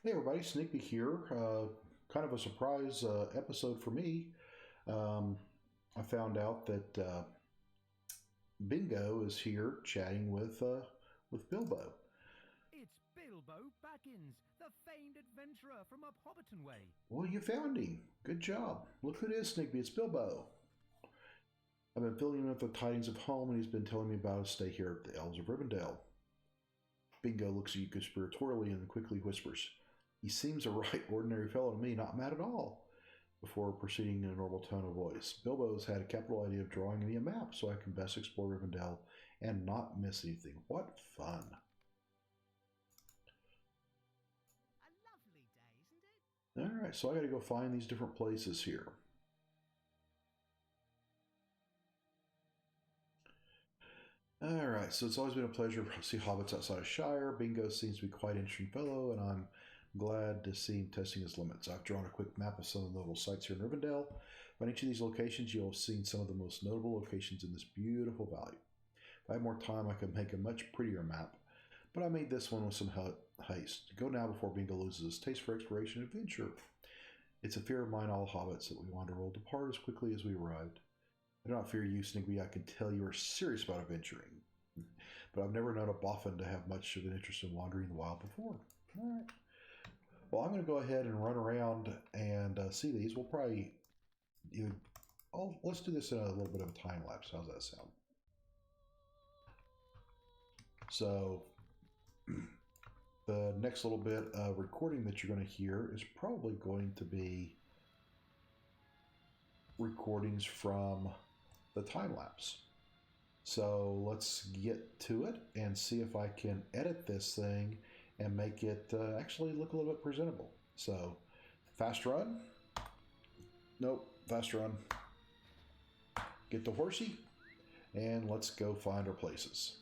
Hey everybody, Sneakby here. Kind of a surprise episode for me. Um, I found out that Bingo is here chatting with Bilbo. It's Bilbo Baggins, the famed adventurer from up Hobbiton Way. Well, you found him. Good job. Look who it is, Sneakby. It's Bilbo. I've been filling him with the tidings of home, and he's been telling me about his stay here at the Elves of Rivendell. Bingo looks at you conspiratorially and quickly whispers, "He seems a right ordinary fellow to me, not mad at all," before proceeding in a normal tone of voice. "Bilbo has had a capital idea of drawing me a map so I can best explore Rivendell and not miss anything. What fun!" A lovely day, isn't it? Alright, so I gotta go find these different places here. Alright, so it's always been a pleasure to see hobbits outside of Shire. Bingo seems to be quite an interesting fellow, and I'm glad to see him testing his limits. I've drawn a quick map of some of the notable sites here in Rivendell. On each of these locations, you'll have seen some of the most notable locations in this beautiful valley. If I had more time, I could make a much prettier map, but I made this one with some haste. Go now before Bingo loses his taste for exploration and adventure. It's a fear of mine, all hobbits, that we wander will depart as quickly as we arrived. I do not fear you, Snigbee. I can tell you are serious about adventuring. But I've never known a Boffin to have much of an interest in wandering the wild before. All right. Well, I'm going to go ahead and run around and see these. We'll probably let's do this in a little bit of a time lapse. How's that sound? So the next little bit of recording that you're going to hear is probably going to be recordings from the time lapse. So let's get to it and see if I can edit this thing and make it actually look a little bit presentable. So fast run. Nope, fast run. Get the horsey and let's go find our places.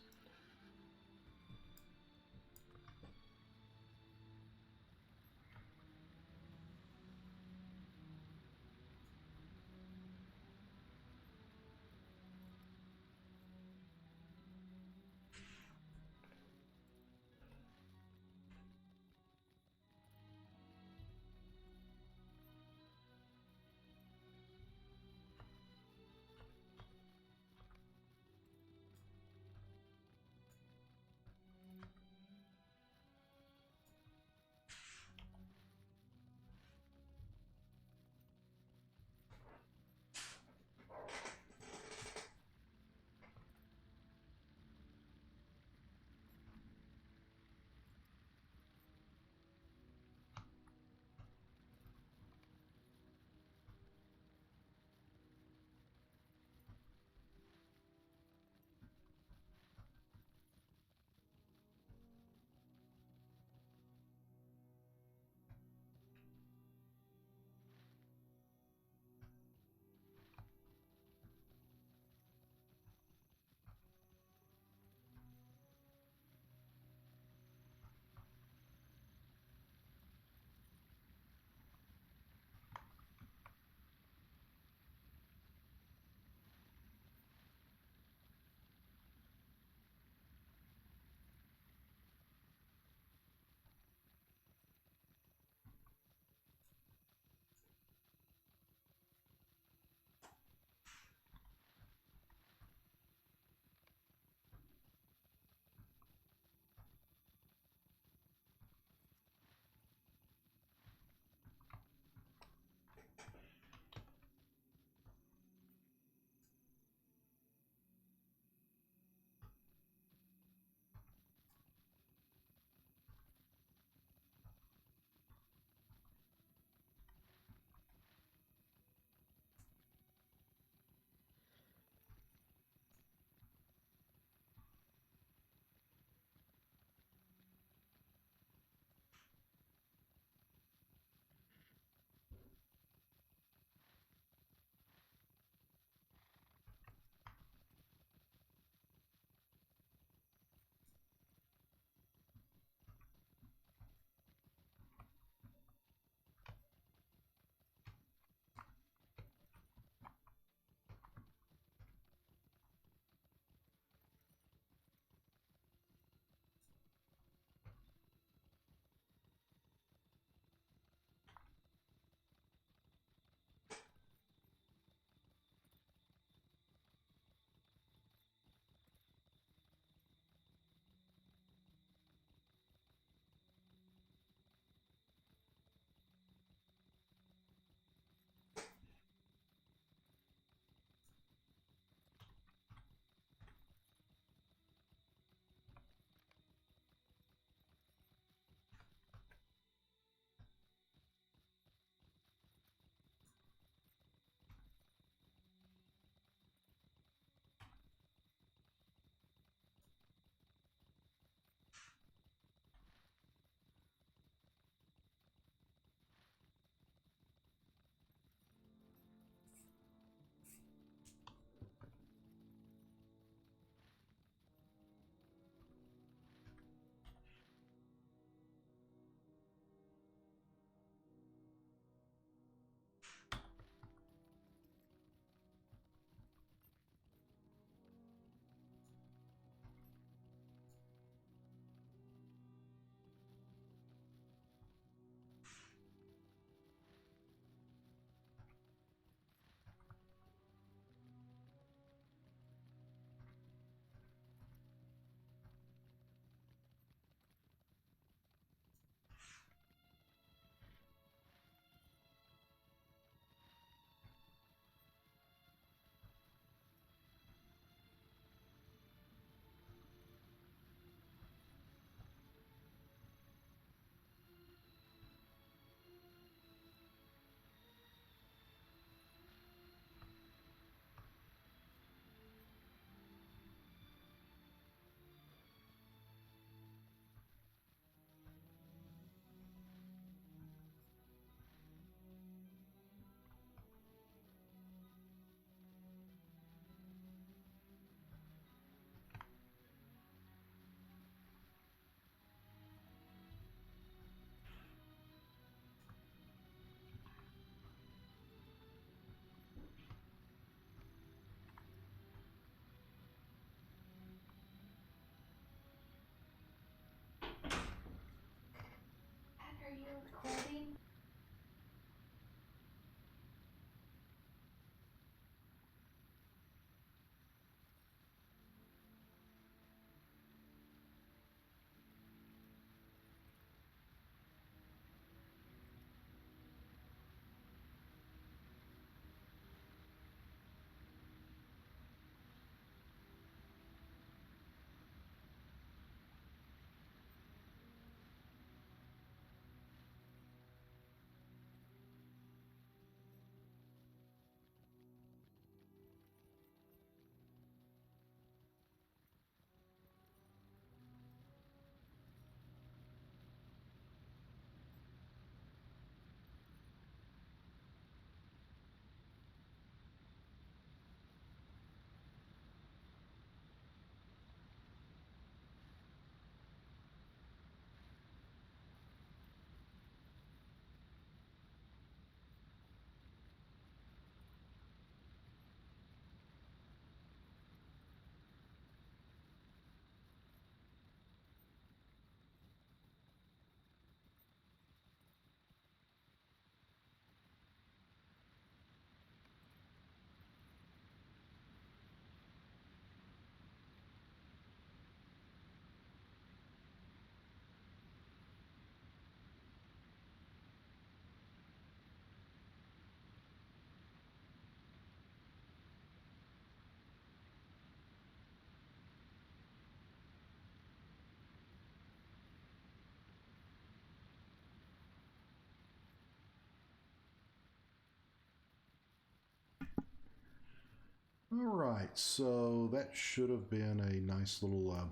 Alright, so that should have been a nice little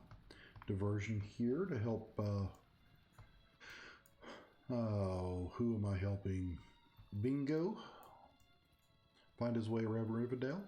diversion here to help. Oh, who am I helping? Bingo find his way around Rivendell.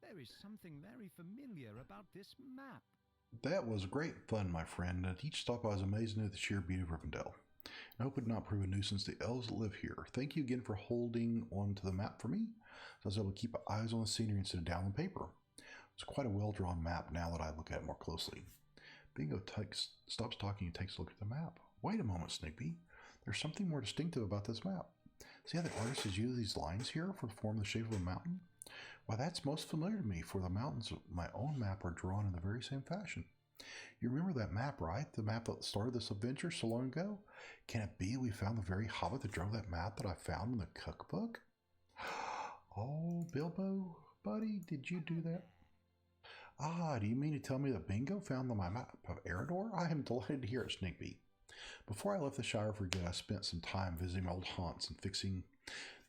There is something very familiar about this map. That was great fun, my friend. At each stop, I was amazed at the sheer beauty of Rivendell. I hope it did not prove a nuisance to the elves that live here. Thank you again for holding on to the map for me, so I was able to keep eyes on the scenery instead of down on paper. It's quite a well-drawn map now that I look at it more closely. Bingo stops talking and takes a look at the map. Wait a moment, Snippy. There's something more distinctive about this map. See how the artist has used these lines here for the form and the shape of a mountain? Why, that's most familiar to me, for the mountains of my own map are drawn in the very same fashion. You remember that map, right? The map that started this adventure so long ago? Can it be we found the very hobbit that drew that map that I found in the cookbook? Oh, Bilbo, buddy, did you do that? Ah, do you mean to tell me that Bingo found my map of Eredor? I am delighted to hear it, Sneakby. Before I left the Shire for good, I spent some time visiting my old haunts and fixing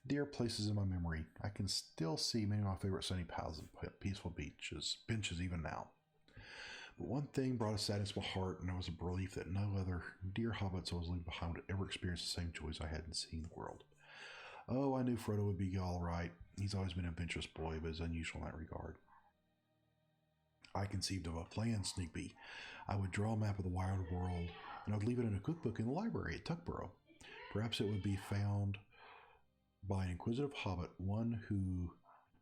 dear places in my memory. I can still see many of my favorite sunny paths and peaceful benches even now. But one thing brought a sadness to my heart, and it was a belief that no other dear hobbits I was leaving behind would ever experience the same joys I had in seeing the world. Oh, I knew Frodo would be all right. He's always been an adventurous boy, but is unusual in that regard. I conceived of a plan, Sneakby. I would draw a map of the wild world, and I would leave it in a cookbook in the library at Tuckborough. Perhaps it would be found by an inquisitive hobbit, one who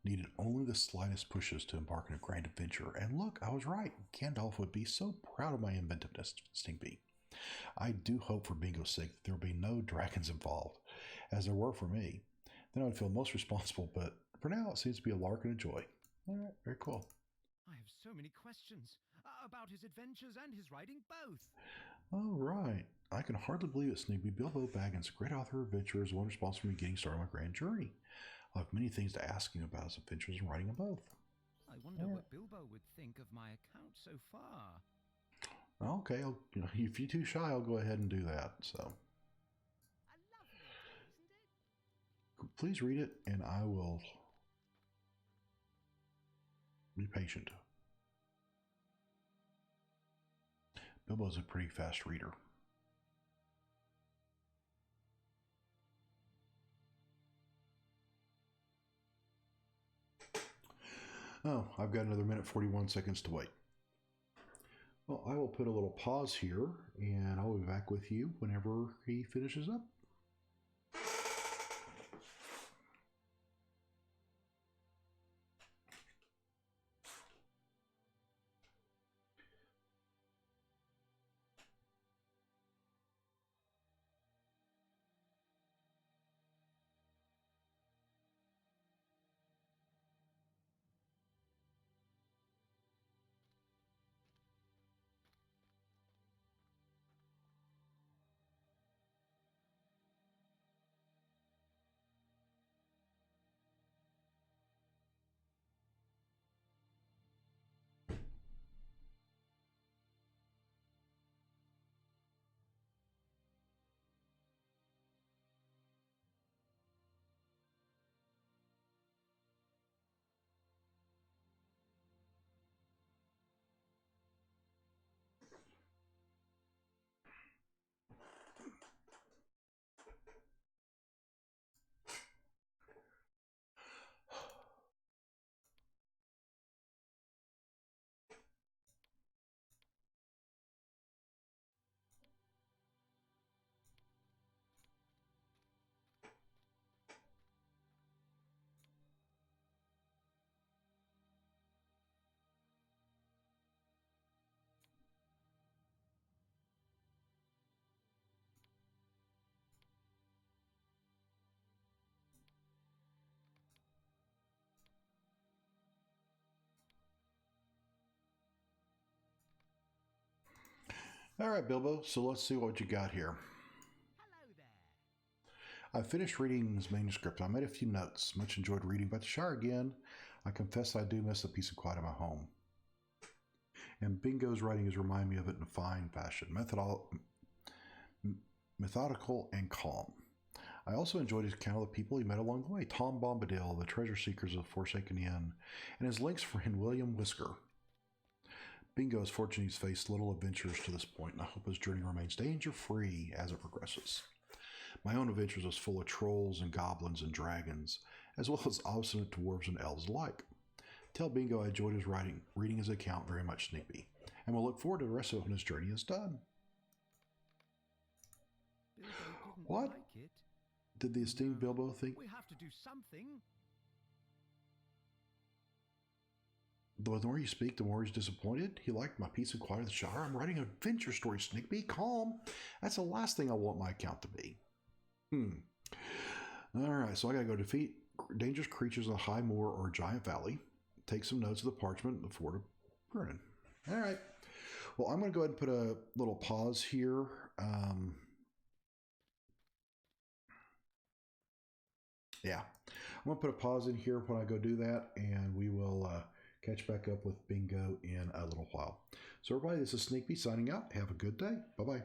needed only the slightest pushes to embark on a grand adventure. And look, I was right. Gandalf would be so proud of my inventiveness, Stinkby. I do hope for Bingo's sake that there will be no dragons involved, as there were for me. Then I would feel most responsible, but for now it seems to be a lark and a joy. All right, very cool. I have so many questions about his adventures and his writing both. All right. I can hardly believe it, Sneaky. Bilbo Baggins, great author of adventures, one responsible for me getting started on my grand journey. I have many things to ask him about his adventures and writing them both. I wonder what Bilbo would think of my account so far. Okay, if you're too shy, I'll go ahead and do that. So, A lovely day, isn't it? please read it, and I will be patient. Bilbo's a pretty fast reader. Oh, I've got another minute 41 seconds to wait. Well, I will put a little pause here, and I'll be back with you whenever he finishes up. All right, Bilbo, so let's see what you got here. Hello there. I finished reading his manuscript. I made a few notes. Much enjoyed reading about the Shire again. I confess I do miss the peace and quiet of my home. And Bingo's writing has reminded me of it in a fine fashion, methodical and calm. I also enjoyed his account of the people he met along the way, Tom Bombadil, the treasure seekers of Forsaken Inn, and his Lynx friend William Whisker. Bingo is fortunate he's faced little adventures to this point, and I hope his journey remains danger-free as it progresses. My own adventures was full of trolls and goblins and dragons, as well as obstinate dwarves and elves alike. Tell Bingo I enjoyed his reading his account very much, Sneaky, and will look forward to the rest of it when his journey is done. Bilbo didn't What? like it. Did the esteemed Bilbo think We have to do something. the more you speak, the more he's disappointed? He liked my peace and quiet of the Shire. I'm writing an adventure story, Sneak. Be calm. That's the last thing I want my account to be. Alright, so I gotta go defeat dangerous creatures in a high moor or a giant valley. Take some notes of the parchment and the fort of Brunnen. Alright. Well, I'm gonna go ahead and put a little pause here. Yeah. I'm gonna put a pause in here when I go do that, and we will catch back up with Bingo in a little while. So everybody, this is Sneakby signing out. Have a good day. Bye-bye.